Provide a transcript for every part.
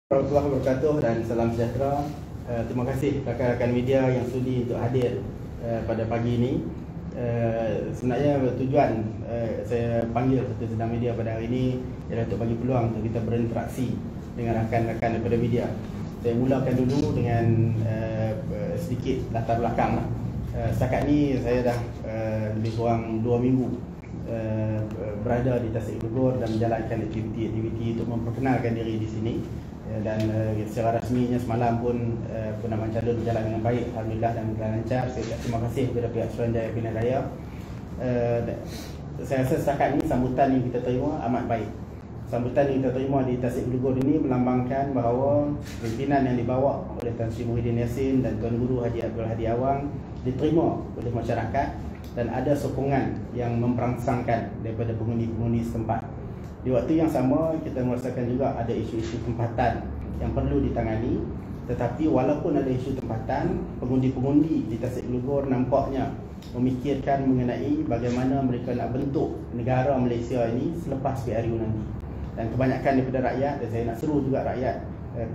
Warahmatullahi wabarakatuh dan salam sejahtera. Terima kasih rakan-rakan media yang sudi untuk hadir pada pagi ini. Sebenarnya tujuan saya panggil Satu Sedang Media pada hari ini ialah untuk bagi peluang untuk kita berinteraksi dengan rakan-rakan daripada media. Saya mulakan dulu dengan sedikit latar belakang. Setakat ni saya dah lebih kurang 2 minggu berada di Tasik Glogor dan menjalankan aktiviti-aktiviti untuk memperkenalkan diri di sini. Dan secara rasminya semalam pun penambahan calon berjalan dengan baik, alhamdulillah, dan berjalan lancar. Saya ucap terima kasih kepada pihak Suruhanjaya Pilihan Raya. Saya rasa setakat ini sambutan yang kita terima amat baik. Sambutan yang kita terima di Tasik Glogor ini melambangkan bahawa pimpinan yang dibawa oleh Tan Sri Muhyiddin Yassin dan Tuan Guru Haji Abdul Hadi Awang diterima oleh masyarakat dan ada sokongan yang memperangsangkan daripada pengundi-pengundi setempat. Di waktu yang sama, kita merasakan juga ada isu-isu tempatan yang perlu ditangani. Tetapi walaupun ada isu tempatan, pengundi-pengundi di Tasik Glogor nampaknya memikirkan mengenai bagaimana mereka nak bentuk negara Malaysia ini selepas PRU nanti. Dan kebanyakan daripada rakyat, dan saya nak seru juga rakyat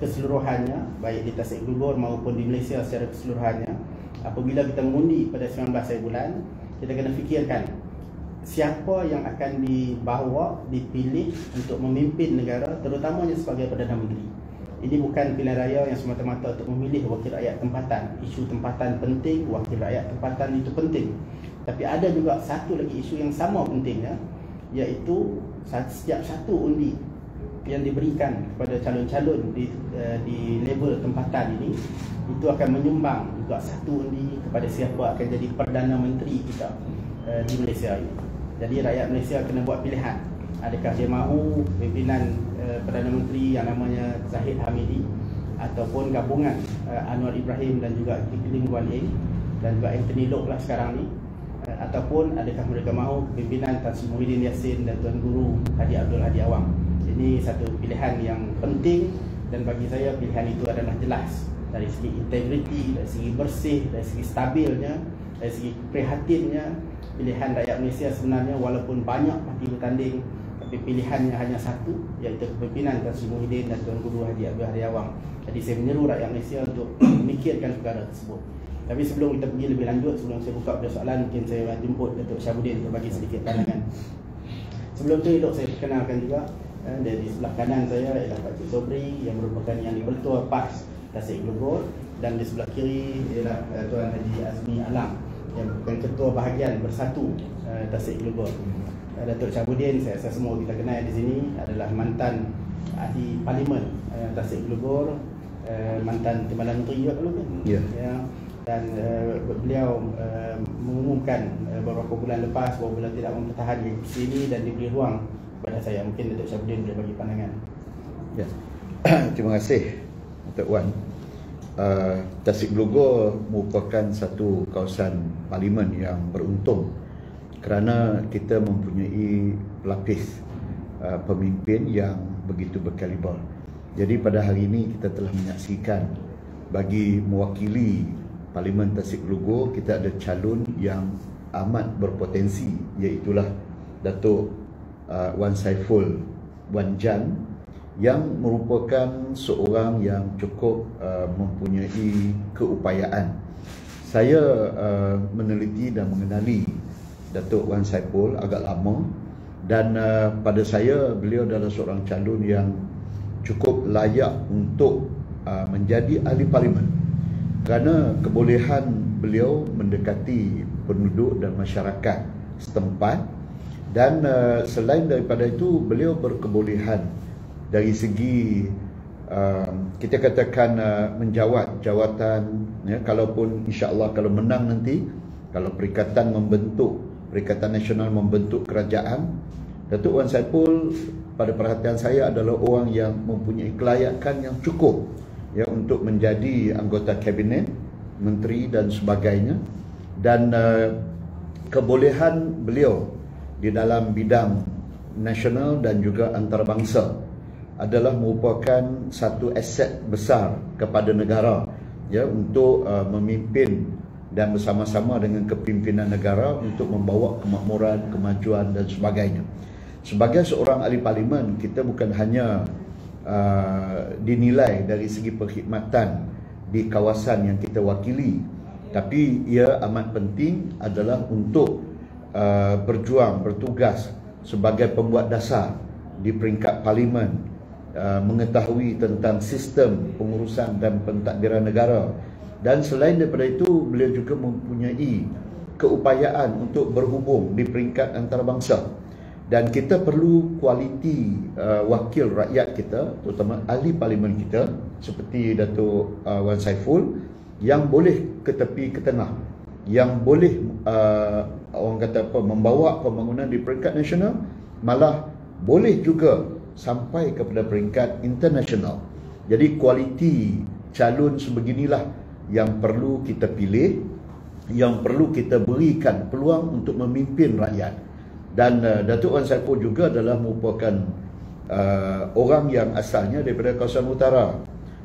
keseluruhannya, baik di Tasik Glogor maupun di Malaysia secara keseluruhannya, apabila kita mengundi pada 19 hari bulan, kita kena fikirkan siapa yang akan dibawa, dipilih untuk memimpin negara, terutamanya sebagai Perdana Menteri. Ini bukan pilihan raya yang semata-mata untuk memilih wakil rakyat tempatan. Isu tempatan penting, wakil rakyat tempatan itu penting. Tapi ada juga satu lagi isu yang sama pentingnya, iaitu setiap satu undi yang diberikan kepada calon-calon di level tempatan ini, itu akan menyumbang juga satu undi kepada siapa akan jadi Perdana Menteri kita di Malaysia ini. Jadi rakyat Malaysia kena buat pilihan. Adakah dia mahu pimpinan Perdana Menteri yang namanya Zahid Hamidi, ataupun gabungan Anwar Ibrahim dan juga Kipling Wan Eng dan juga Anthony Loke lah sekarang ni, ataupun adakah mereka mahu pimpinan Tan Sri Muhyiddin Yassin dan Tuan Guru Haji Abdul Hadi Awang. Ini satu pilihan yang penting, dan bagi saya pilihan itu adalah jelas dari segi integriti, dari segi bersih, dari segi stabilnya, dari segi prihatinnya. Pilihan rakyat Malaysia sebenarnya walaupun banyak parti bertanding, tapi pilihannya hanya satu, iaitu kepimpinan Tan Sri Muhyiddin dan Tuan Guru Haji Abdul Hadi Awang. Jadi saya menyeru rakyat Malaysia untuk memikirkan perkara tersebut. Tapi sebelum kita pergi lebih lanjut, sebelum saya buka pada soalan, mungkin saya jemput Datuk Syabuddin untuk bagi sedikit pandangan. Sebelum tu, elok saya perkenalkan juga dari sebelah kanan saya ialah Pak Cik Sobri yang merupakan yang di-Bertua PAS Tasik Glogor, dan di sebelah kiri ialah Tuan Haji Azmi Alam yang bukan ketua bahagian Bersatu Tasik Glogor. Datuk Syabuddin, saya rasa semua kita kenal di sini, adalah mantan ahli parlimen Tasik Glogor, mantan Timbalan Menteri juga dulu kan? Ya. Dan beliau mengumumkan beberapa bulan lepas bahawa beliau tidak mempertahankan di sini dan diberi ruang kepada saya. Mungkin Datuk Syabuddin boleh bagi pandangan. Ya. Terima kasih Datuk Wan. Tasik Glogor merupakan satu kawasan parlimen yang beruntung kerana kita mempunyai pelapis pemimpin yang begitu berkaliber. Jadi pada hari ini kita telah menyaksikan bagi mewakili parlimen Tasik Glogor, kita ada calon yang amat berpotensi, iaitulah Datuk Wan Saiful Wan Jan, yang merupakan seorang yang cukup mempunyai keupayaan. Saya meneliti dan mengenali Datuk Wan Saiful agak lama, dan pada saya beliau adalah seorang calon yang cukup layak untuk menjadi ahli parlimen kerana kebolehan beliau mendekati penduduk dan masyarakat setempat, dan selain daripada itu beliau berkebolehan dari segi kita katakan menjawat jawatan, ya, kalaupun insya-Allah kalau menang nanti, kalau Perikatan Nasional membentuk kerajaan, Datuk Wan Saiful pada perhatian saya adalah orang yang mempunyai kelayakan yang cukup, ya, untuk menjadi anggota kabinet, menteri dan sebagainya. Dan kebolehan beliau di dalam bidang nasional dan juga antarabangsa adalah merupakan satu aset besar kepada negara, ya, untuk memimpin dan bersama-sama dengan kepimpinan negara untuk membawa kemakmuran, kemajuan dan sebagainya. Sebagai seorang ahli parlimen, kita bukan hanya dinilai dari segi perkhidmatan di kawasan yang kita wakili, tapi ia amat penting adalah untuk berjuang, bertugas sebagai pembuat dasar di peringkat parlimen, mengetahui tentang sistem pengurusan dan pentadbiran negara. Dan selain daripada itu, beliau juga mempunyai keupayaan untuk berhubung di peringkat antarabangsa. Dan kita perlu kualiti wakil rakyat kita, terutama ahli parlimen kita seperti Datuk Wan Saiful, yang boleh ke tepi ke tengah, yang boleh orang kata apa, membawa pembangunan di peringkat nasional, malah boleh juga sampai kepada peringkat internasional. Jadi kualiti calon sebeginilah yang perlu kita pilih, yang perlu kita berikan peluang untuk memimpin rakyat. Dan Datuk Wan Saiful juga adalah merupakan orang yang asalnya daripada kawasan utara,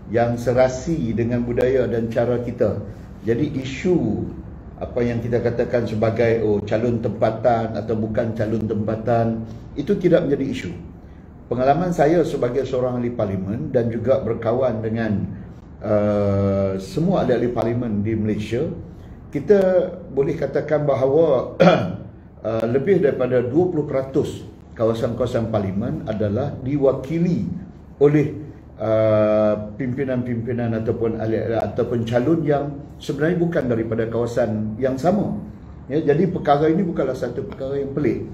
yang serasi dengan budaya dan cara kita. Jadi isu apa yang kita katakan sebagai calon tempatan atau bukan calon tempatan, itu tidak menjadi isu. Pengalaman saya sebagai seorang ahli parlimen dan juga berkawan dengan semua ahli-ahli parlimen di Malaysia, kita boleh katakan bahawa lebih daripada 20% kawasan-kawasan parlimen adalah diwakili oleh pimpinan-pimpinan ataupun calon yang sebenarnya bukan daripada kawasan yang sama. Ya, jadi perkara ini bukanlah satu perkara yang pelik.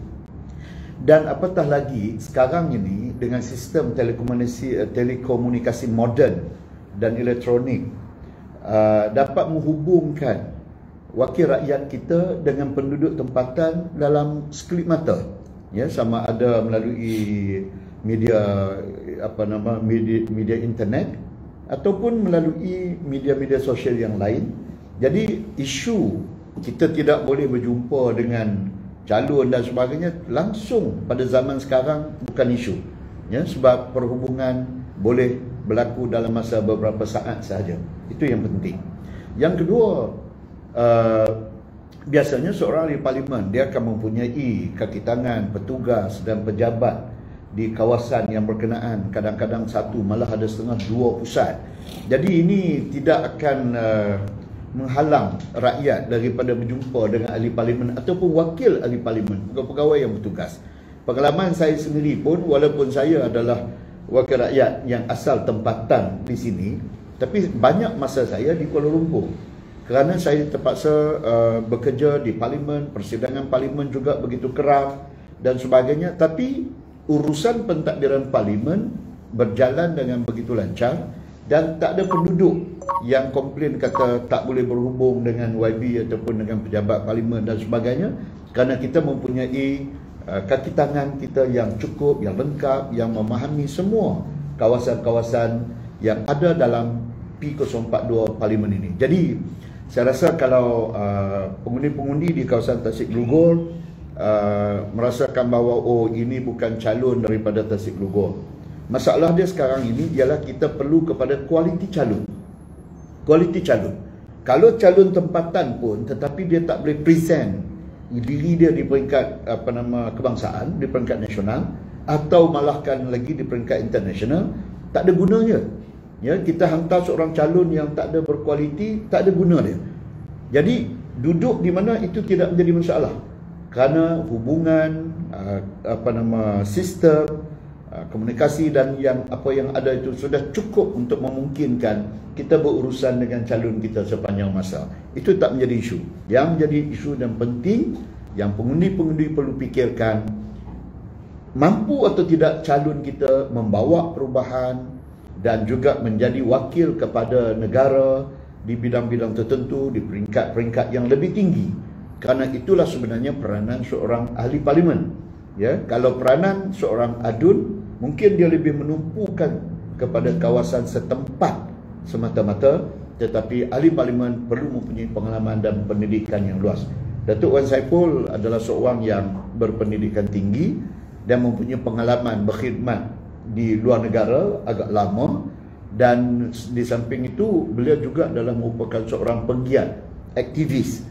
Dan apatah lagi sekarang ini dengan sistem telekomunikasi moden dan elektronik, dapat menghubungkan wakil rakyat kita dengan penduduk tempatan dalam sekelip mata. Ya, sama ada melalui media media internet ataupun melalui media-media sosial yang lain. Jadi isu kita tidak boleh berjumpa dengan calon dan sebagainya langsung pada zaman sekarang bukan isu. Ya, sebab perhubungan boleh berlaku dalam masa beberapa saat sahaja. Itu yang penting. Yang kedua, biasanya seorang ahli parlimen dia akan mempunyai kaki tangan, petugas dan pejabat di kawasan yang berkenaan, kadang-kadang satu, malah ada setengah dua pusat. Jadi ini tidak akan menghalang rakyat daripada berjumpa dengan ahli parlimen ataupun wakil ahli parlimen, pegawai yang bertugas. Pengalaman saya sendiri pun, walaupun saya adalah wakil rakyat yang asal tempatan di sini, tapi banyak masa saya di Kuala Lumpur kerana saya terpaksa bekerja di parlimen, persidangan parlimen juga begitu keras dan sebagainya. Tapi urusan pentadbiran parlimen berjalan dengan begitu lancar dan tak ada penduduk yang komplain kata tak boleh berhubung dengan YB ataupun dengan pejabat parlimen dan sebagainya, kerana kita mempunyai kaki tangan kita yang cukup, yang lengkap, yang memahami semua kawasan-kawasan yang ada dalam P042 parlimen ini. Jadi saya rasa kalau pengundi-pengundi di kawasan Tasik Glugor merasakan bahawa ini bukan calon daripada Tasik Glugor, masalah dia sekarang ini ialah kita perlu kepada kualiti calon. Kualiti calon. Kalau calon tempatan pun tetapi dia tak boleh present diri dia di peringkat kebangsaan, di peringkat nasional, atau malahkan lagi di peringkat internasional, tak ada gunanya. Ya, kita hantar seorang calon yang tak ada berkualiti, tak ada guna dia. Jadi duduk di mana itu tidak menjadi masalah, kerana hubungan sistem komunikasi dan yang ada itu sudah cukup untuk memungkinkan kita berurusan dengan calon kita sepanjang masa. Itu tak menjadi isu. Yang menjadi isu dan penting, yang pengundi-pengundi perlu fikirkan, mampu atau tidak calon kita membawa perubahan dan juga menjadi wakil kepada negara di bidang-bidang tertentu, di peringkat-peringkat yang lebih tinggi. Kerana itulah sebenarnya peranan seorang ahli parlimen. Ya, kalau peranan seorang adun, mungkin dia lebih menumpukan kepada kawasan setempat semata-mata, tetapi ahli parlimen perlu mempunyai pengalaman dan pendidikan yang luas. Datuk Wan Saiful adalah seorang yang berpendidikan tinggi dan mempunyai pengalaman berkhidmat di luar negara agak lama, dan di samping itu beliau juga adalah merupakan seorang penggiat, aktivis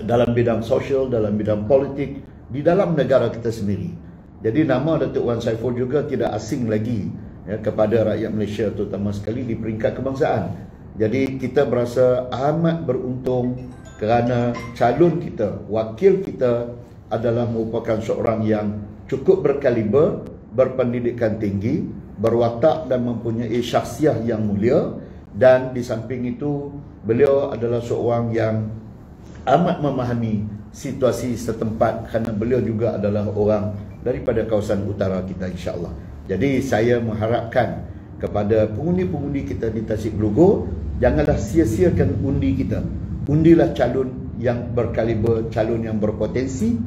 dalam bidang sosial, dalam bidang politik di dalam negara kita sendiri. Jadi nama Datuk Wan Saiful juga tidak asing lagi kepada rakyat Malaysia, terutama sekali di peringkat kebangsaan. Jadi kita berasa amat beruntung kerana calon kita, wakil kita adalah merupakan seorang yang cukup berkaliber, berpendidikan tinggi, berwatak dan mempunyai syakhsiah yang mulia, dan di samping itu beliau adalah seorang yang amat memahami situasi setempat kerana beliau juga adalah orang daripada kawasan utara kita, insya-Allah. Jadi saya mengharapkan kepada pengundi-pengundi kita di Tasik Belugor, janganlah sia-siakan undi kita. Undilah calon yang berkaliber, calon yang berpotensi.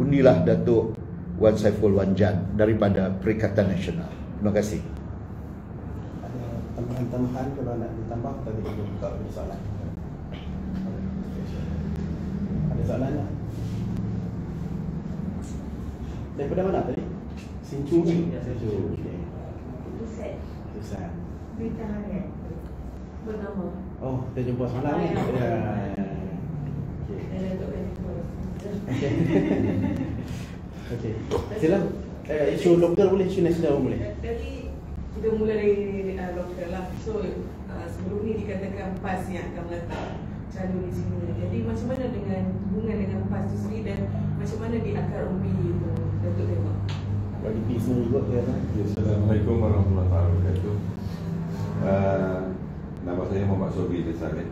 Undilah Datuk Wan Saiful Wan Jan daripada Perikatan Nasional. Terima kasih. Ada tambahan-tambahan kalau nak ditambah, tadi kita buka soalan. Ada soalan tak? Daripada mana tadi? Sincu. Sincu. Susah. Berita harian bernama. Oh, kita jumpa semalam ni. Ya. Okey. Silakan. Isu lokal boleh, isu nasional pun boleh. Jadi kita mula dari lokal lah. So sebelum ni dikatakan PAS yang akan meletak calon di sini. Jadi macam mana dengan hubungan dengan PAS tu sendiri dan macam mana di akar umbi itu, Datuk tengok? Bagi PIS ni juga dia kan. Assalamualaikum warahmatullahi wabarakatuh. Nama saya Muhammad Sobri Desale.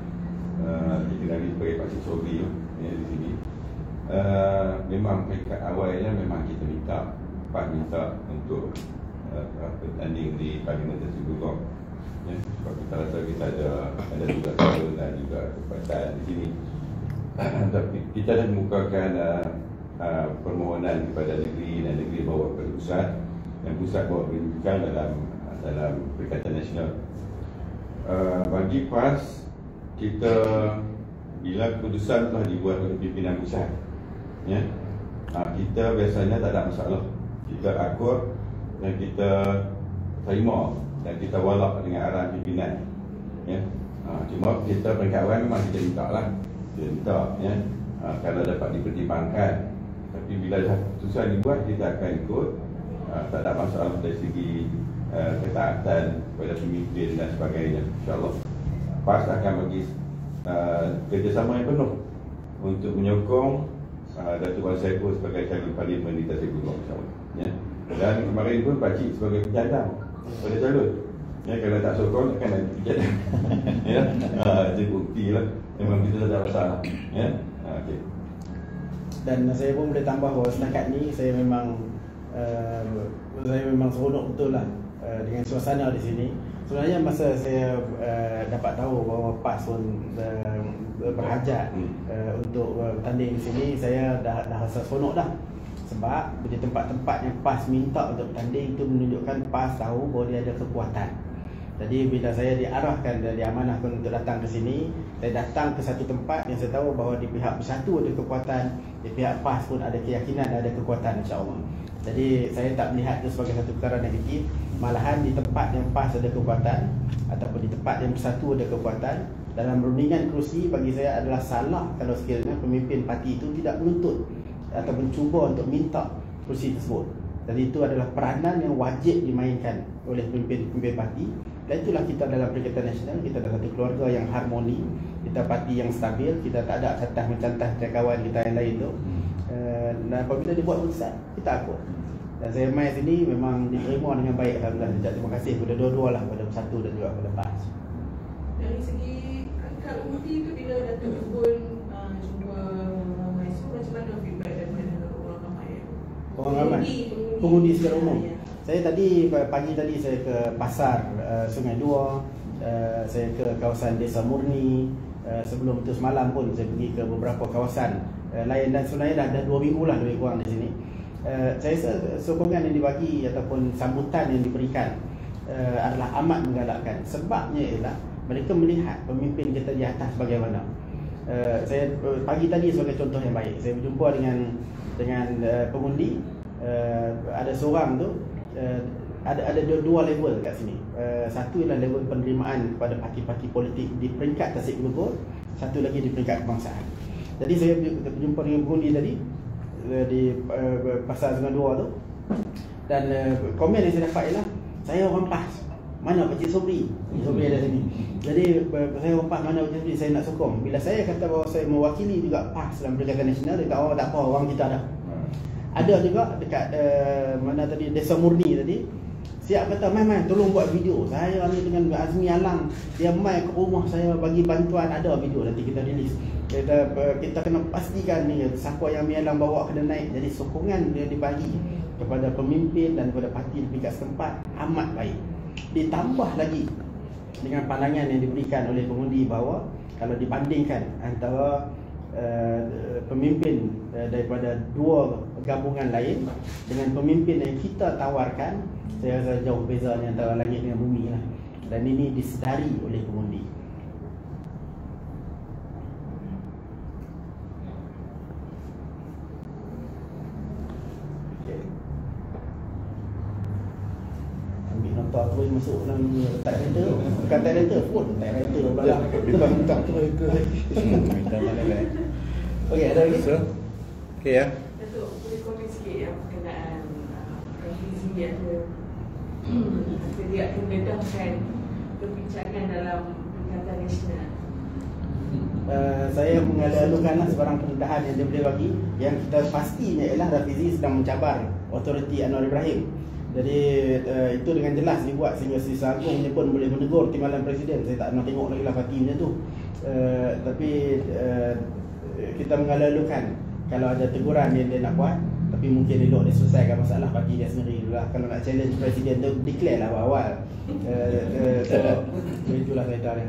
Dikenali sebagai Pakcik Sobri di sini. Memang peringkat awalnya memang kita minta untuk bertanding di Parlimen Tasik Belugor. Sebab kita rasa kita ada juga calon dan juga kekuatan di sini. Tapi kita dah memukakan permohonan kepada negeri dan negeri bawa kepada pusat, dan pusat bawa pendidikan dalam Perikatan Nasional. Bagi PAS, kita bila keputusan telah dibuat oleh pimpinan pusat, kita biasanya tak ada masalah. Kita akur dan kita terima dan kita walak dengan arahan pimpinan. Cuma kita peringkat awal memang kita minta lah, kalau dapat dipertimbangkan. Tapi bila dah keputusan dibuat, kita akan ikut. Tak ada masalah dari segi ketaatan kepada pemimpin dan sebagainya. InsyaAllah PAS akan bagi kerjasama yang penuh untuk menyokong Datuk Wan Saiful sebagai calon parlimen di Tasik Belugor, insyaAllah. Dan kemarin pun Pakcik sebagai penyandang pada calon. Kalau tak sokong akan nanti penyandang. Itu bukti lah. Memang kita tak ada masalah. Okay. Dan saya pun boleh tambah bahawa setakat ni saya memang seronok betul lah dengan suasana di sini. Sebenarnya masa saya dapat tahu bahawa PAS pun berhajat untuk bertanding di sini, saya dah rasa seronok dah. Sebab di tempat-tempat yang PAS minta untuk bertanding itu menunjukkan PAS tahu bahawa dia ada kekuatan. Jadi bila saya diarahkan dan diamanahkan untuk datang ke sini, saya datang ke satu tempat yang saya tahu bahawa di pihak Bersatu ada kekuatan, di pihak PAS pun ada keyakinan ada kekuatan, insya-Allah. Jadi saya tak melihat itu sebagai satu perkara negatif. Malahan di tempat yang PAS ada kekuatan ataupun di tempat yang Bersatu ada kekuatan, dalam perundingan kerusi bagi saya adalah salah kalau sekiranya pemimpin parti itu tidak menuntut ataupun cuba untuk minta kerusi tersebut. Jadi itu adalah peranan yang wajib dimainkan oleh pemimpin parti. Dan itulah kita dalam Perikatan Nasional, kita adalah satu keluarga yang harmoni, kita parti yang stabil, kita tak ada cantah-mencantah kawan kita yang lain tu. Dan apabila dibuat keputusan, kita akut. Dan saya main sini memang diterima dengan baik, alhamdulillah. Terima kasih kepada dua-dua lah, kepada Bersatu dan juga kepada PAS. Dari segi angka undi tu bila Datuk pun cuba ramai, so macam mana feedback daripada orang ramai? Orang ramai? Pengundi secara umum. Saya tadi, pagi tadi saya ke pasar Sungai Dua, saya ke kawasan Desa Murni, sebelum itu semalam pun saya pergi ke beberapa kawasan lain, dan sebenarnya dah 2 minggu lah lebih kurang di sini. Saya rasa sokongan yang dibagi ataupun sambutan yang diberikan adalah amat menggalakkan. Sebabnya ialah mereka melihat pemimpin kita di atas bagaimana. Saya pagi tadi sebagai contoh yang baik, saya berjumpa dengan pengundi. Ada seorang tu ada dua level kat sini. Satu ialah level penerimaan kepada parti-parti politik di peringkat Tasik Belugor, satu lagi di peringkat kebangsaan. Jadi saya berjumpa dengan pengundi tadi di pasar Sungai Dua tu, dan komen yang saya dapat ialah saya orang PAS, mana Pakcik Sobri? Sobri ada sini. Jadi saya orang PAS, mana Pakcik Sobri? Saya nak sokong. Bila saya kata bahawa saya mewakili juga PAS dalam Perikatan Nasional, dia kata, oh tak apa, orang kita ada. Ada juga dekat mana tadi, Desa Murni tadi, siap kata, mai tolong buat video. Saya ni dengan Azmi Alang, dia mai ke rumah saya bagi bantuan, ada video nanti kita rilis. Kita kena pastikan ni siapa yang Mialang bawa kena naik. Jadi sokongan dia dibagi kepada pemimpin dan kepada parti di peringkat setempat amat baik. Ditambah lagi dengan pandangan yang diberikan oleh pengundi bahawa kalau dibandingkan antara pemimpin daripada dua gabungan lain dengan pemimpin yang kita tawarkan, saya rasa jauh bezanya antara langit dengan bumi lah. Dan ini disedari oleh pengundi. Ambil nota tu masuk dalam typewriter. Bukan typewriter pun, typewriter belakang. Bintang tu ke? Bintang mana kan? Okey, ada lagi? Okey ya. Datuk, boleh komen sikit yang berkenaan revisi ada dia akan mendedahkan perbincangan dalam Perikatan Nasional. Saya mengalu-alukanlah sebarang pendedahan yang dia boleh bagi. Yang kita pastinya ialah Rafizi sedang mencabar otoriti Anwar Ibrahim. Jadi itu dengan jelas dibuat sehingga si Agung ni pun boleh menegur timbalan Presiden. Saya tak nak tengok lagi lah parti macam tu. Tapi kita mengalu-alukan kalau ada teguran yang dia nak buat, tapi mungkin elok dia selesaikan masalah parti dia sendiri dulu lah. Kalau nak challenge Presiden tu, declare lah awal-awal. Itulah saya tahu.